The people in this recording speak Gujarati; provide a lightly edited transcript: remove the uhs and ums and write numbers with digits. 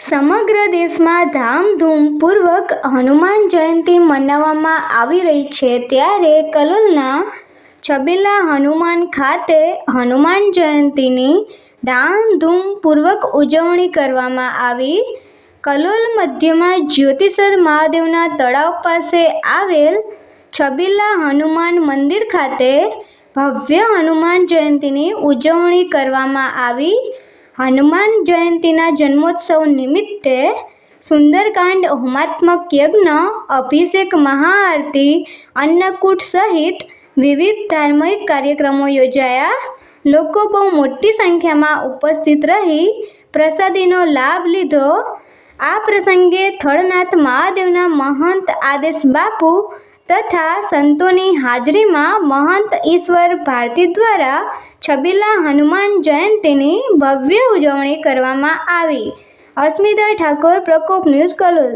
સમગ્ર દેશમાં ધામધૂમપૂર્વક હનુમાન જયંતિ મનાવવામાં આવી રહી છે, ત્યારે કલોલના છબીલા હનુમાન ખાતે હનુમાન જયંતિની ધામધૂમપૂર્વક ઉજવણી કરવામાં આવી. કલોલ મધ્યમાં જ્યોતિસર મહાદેવના તળાવ પાસે આવેલ છબીલા હનુમાન મંદિર ખાતે ભવ્ય હનુમાન જયંતિની ઉજવણી કરવામાં આવી. હનુમાન જયંતિના જન્મોત્સવ નિમિત્તે સુંદરકાંડ, હોમાત્મક યજ્ઞ, અભિષેક, મહાઆરતી, અન્નકૂટ સહિત વિવિધ ધાર્મિક કાર્યક્રમો યોજાયા. લોકો બહુ મોટી સંખ્યામાં ઉપસ્થિત રહી પ્રસાદીનો લાભ લીધો. આ પ્રસંગે થળનાથ મહાદેવના મહંત આદેશ બાપુ તથા સંતોની હાજરીમાં મહંત ઈશ્વર ભારતી દ્વારા છબીલા હનુમાન જયંતિની ભવ્ય ઉજવણી કરવામાં આવી. અસ્મિતા ઠાકોર, પ્રકોપ ન્યૂઝ, કલોલ.